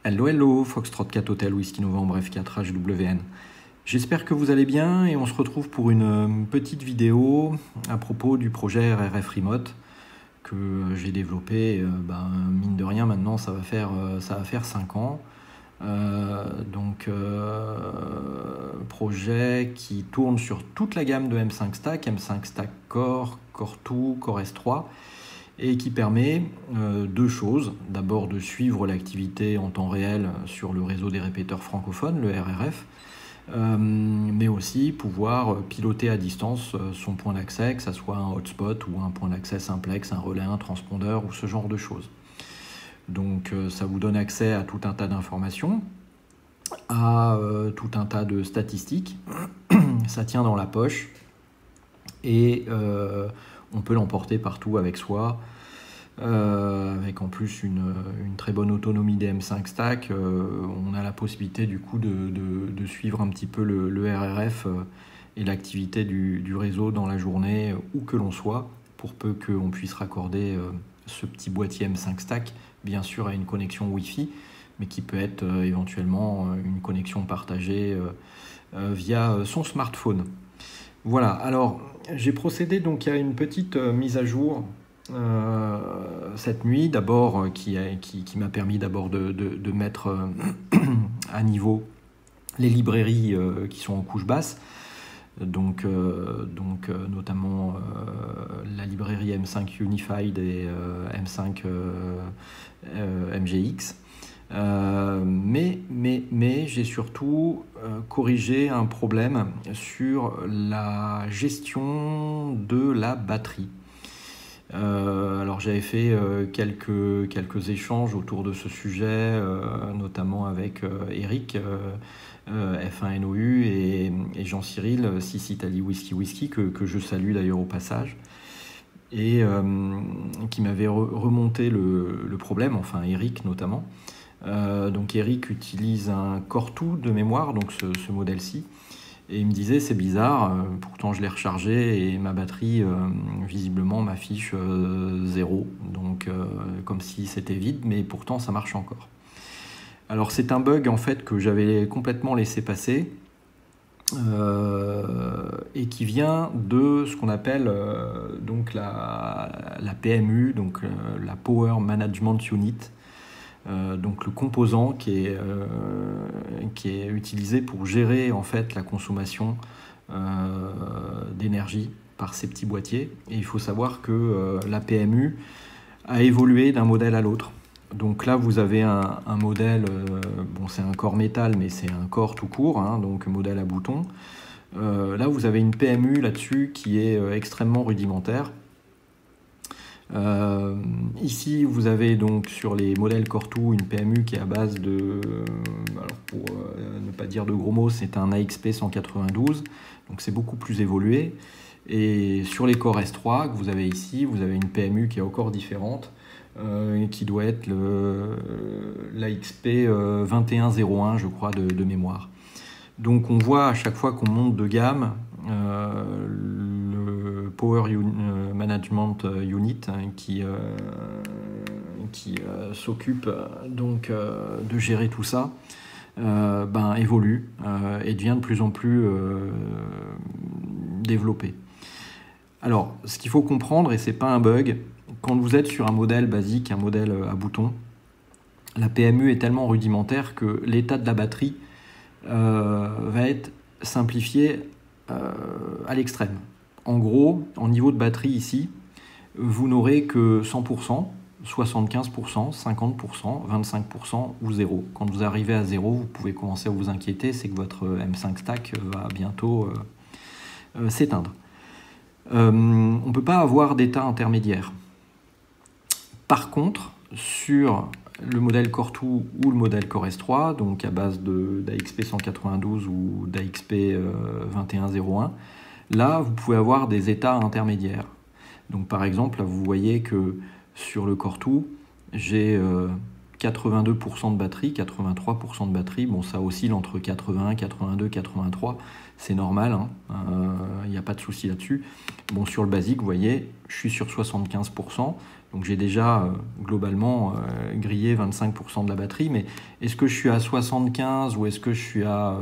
Hello, hello, Foxtrot 4 Hotel Whisky Novembre F4 HWN. J'espère que vous allez bien et on se retrouve pour une petite vidéo à propos du projet RRF Remote que j'ai développé, mine de rien maintenant ça va faire 5 ans. Projet qui tourne sur toute la gamme de M5 Stack, M5 Stack Core, Core 2, Core S3, et qui permet deux choses. D'abord de suivre l'activité en temps réel sur le réseau des répéteurs francophones, le RRF, mais aussi pouvoir piloter à distance son point d'accès, que ce soit un hotspot ou un point d'accès simplex, un relais, un transpondeur ou ce genre de choses. Donc ça vous donne accès à tout un tas d'informations, à tout un tas de statistiques. Ça tient dans la poche et on peut l'emporter partout avec soi, avec en plus une très bonne autonomie des M5 Stack. On a la possibilité du coup de suivre un petit peu le RRF et l'activité du réseau dans la journée, où que l'on soit, pour peu qu'on puisse raccorder ce petit boîtier M5 Stack, bien sûr à une connexion Wi-Fi, mais qui peut être éventuellement une connexion partagée via son smartphone. Voilà, alors j'ai procédé donc à une petite mise à jour cette nuit, d'abord qui m'a permis d'abord de mettre à niveau les librairies qui sont en couche basse, donc notamment la librairie M5 Unified et M5 MGX. Mais j'ai surtout corrigé un problème sur la gestion de la batterie. Alors j'avais fait quelques échanges autour de ce sujet, notamment avec Eric, F1NOU, et Jean-Cyril, 6 Italie Whisky, que je salue d'ailleurs au passage, et qui m'avait remonté le problème, enfin Eric notamment. Donc Eric utilise un Core 2 de mémoire, donc ce modèle-ci, et il me disait c'est bizarre, pourtant je l'ai rechargé et ma batterie visiblement m'affiche 0, donc comme si c'était vide, mais pourtant ça marche encore. Alors c'est un bug en fait que j'avais complètement laissé passer et qui vient de ce qu'on appelle donc la PMU, donc la Power Management Unit. Donc le composant qui est utilisé pour gérer en fait la consommation d'énergie par ces petits boîtiers. Et il faut savoir que la PMU a évolué d'un modèle à l'autre. Donc là vous avez un modèle, bon c'est un corps métal mais c'est un corps tout court, hein, donc modèle à bouton. Là vous avez une PMU là-dessus qui est extrêmement rudimentaire. Ici vous avez donc sur les modèles Core 2 une PMU qui est à base de, alors pour ne pas dire de gros mots, c'est un AXP 192, donc c'est beaucoup plus évolué. Et sur les Core S3 que vous avez ici, vous avez une PMU qui est encore différente, qui doit être l'AXP 2101 je crois de mémoire. Donc on voit à chaque fois qu'on monte de gamme, le Power Management Unit qui s'occupe donc de gérer tout ça, évolue et devient de plus en plus développé. Alors ce qu'il faut comprendre, et c'est pas un bug, quand vous êtes sur un modèle basique, un modèle à bouton, la PMU est tellement rudimentaire que l'état de la batterie va être simplifié à l'extrême. En gros, en niveau de batterie ici, vous n'aurez que 100%, 75%, 50%, 25% ou 0. Quand vous arrivez à 0, vous pouvez commencer à vous inquiéter, c'est que votre M5 Stack va bientôt s'éteindre. On ne peut pas avoir d'état intermédiaire. Par contre, sur le modèle Core 2 ou le modèle Core S3, donc à base d'AXP 192 ou d'AXP 2101, là vous pouvez avoir des états intermédiaires. Donc par exemple, là vous voyez que sur le Core 2, j'ai 82% de batterie, 83% de batterie, bon ça oscille entre 80, 82, 83, c'est normal, hein, il n'y a pas de souci là-dessus. Bon, sur le basique, vous voyez, je suis sur 75%, donc j'ai déjà globalement grillé 25% de la batterie, mais est-ce que je suis à 75 ou est-ce que je suis à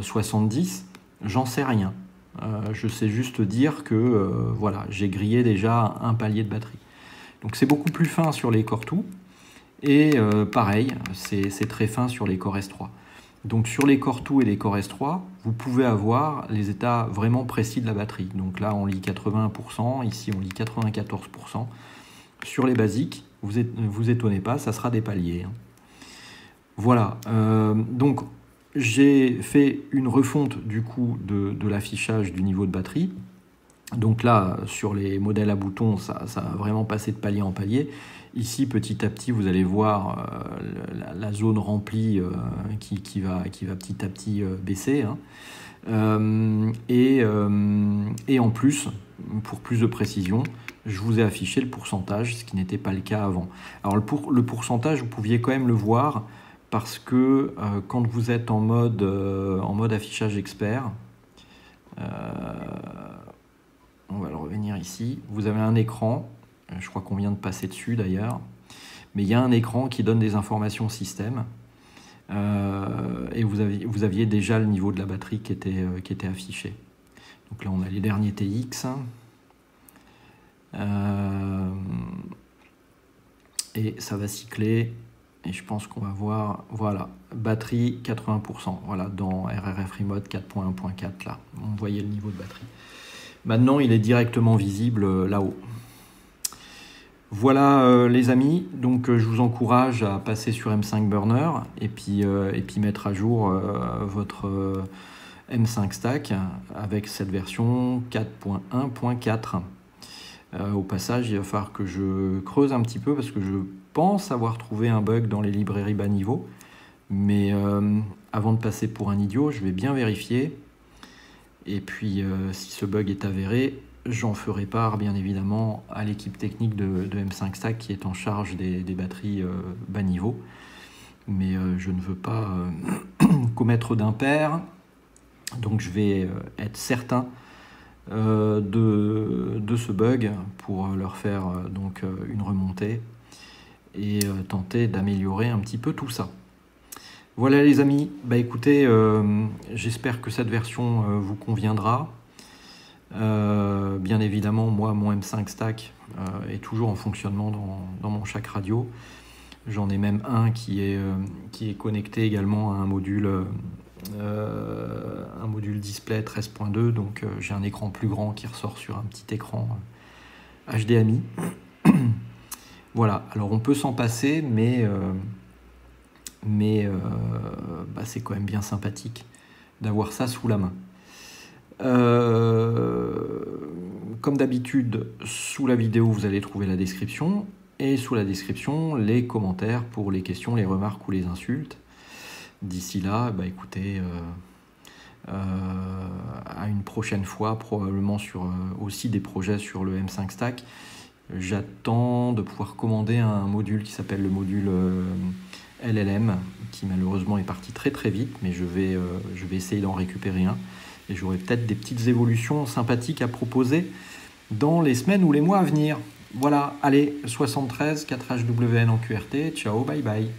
70? J'en sais rien. Je sais juste dire que voilà, j'ai grillé déjà un palier de batterie. Donc c'est beaucoup plus fin sur les Core 2. Et pareil, c'est très fin sur les Core S3. Donc sur les Core 2 et les Core S3, vous pouvez avoir les états vraiment précis de la batterie. Donc là, on lit 81%, ici on lit 94%. Sur les basiques, vous étonnez pas, ça sera des paliers. Voilà, donc j'ai fait une refonte du coup de l'affichage du niveau de batterie. Donc là, sur les modèles à boutons, ça a vraiment passé de palier en palier. Ici, petit à petit, vous allez voir la zone remplie qui va petit à petit baisser. Hein. Et en plus, pour plus de précision, je vous ai affiché le pourcentage, ce qui n'était pas le cas avant. Alors le pourcentage, vous pouviez quand même le voir, parce que quand vous êtes en mode affichage expert, on va le revenir ici, vous avez un écran, je crois qu'on vient de passer dessus d'ailleurs, mais il y a un écran qui donne des informations système, et vous aviez déjà le niveau de la batterie qui était affiché. Donc là on a les derniers TX, et ça va cycler, et je pense qu'on va voir, voilà, batterie 80%, voilà, dans RRF Remote 4.1.4, là, on voyait le niveau de batterie. Maintenant, il est directement visible là-haut. Voilà les amis, donc je vous encourage à passer sur M5 Burner et puis mettre à jour votre M5 Stack avec cette version 4.1.4. Au passage, il va falloir que je creuse un petit peu parce que je pense avoir trouvé un bug dans les librairies bas niveau. Mais avant de passer pour un idiot, je vais bien vérifier. Et puis, si ce bug est avéré, j'en ferai part, bien évidemment, à l'équipe technique de M5 Stack qui est en charge des batteries bas niveau. Mais je ne veux pas commettre d'impair. Donc, je vais être certain de ce bug pour leur faire donc une remontée et tenter d'améliorer un petit peu tout ça. Voilà les amis, bah écoutez, j'espère que cette version vous conviendra. Bien évidemment, moi, mon M5 Stack est toujours en fonctionnement dans mon Shack Radio. J'en ai même un qui est connecté également à un module display 13.2, donc j'ai un écran plus grand qui ressort sur un petit écran HDMI. Voilà, alors on peut s'en passer, mais c'est quand même bien sympathique d'avoir ça sous la main. Comme d'habitude, sous la vidéo, vous allez trouver la description, et sous la description, les commentaires pour les questions, les remarques ou les insultes. D'ici là, bah écoutez, à une prochaine fois, probablement sur aussi des projets sur le M5 Stack. J'attends de pouvoir commander un module qui s'appelle le module LLM, qui malheureusement est parti très très vite, mais je vais essayer d'en récupérer un. Et j'aurai peut-être des petites évolutions sympathiques à proposer dans les semaines ou les mois à venir. Voilà, allez, 73, 4HWN en QRT, ciao, bye bye.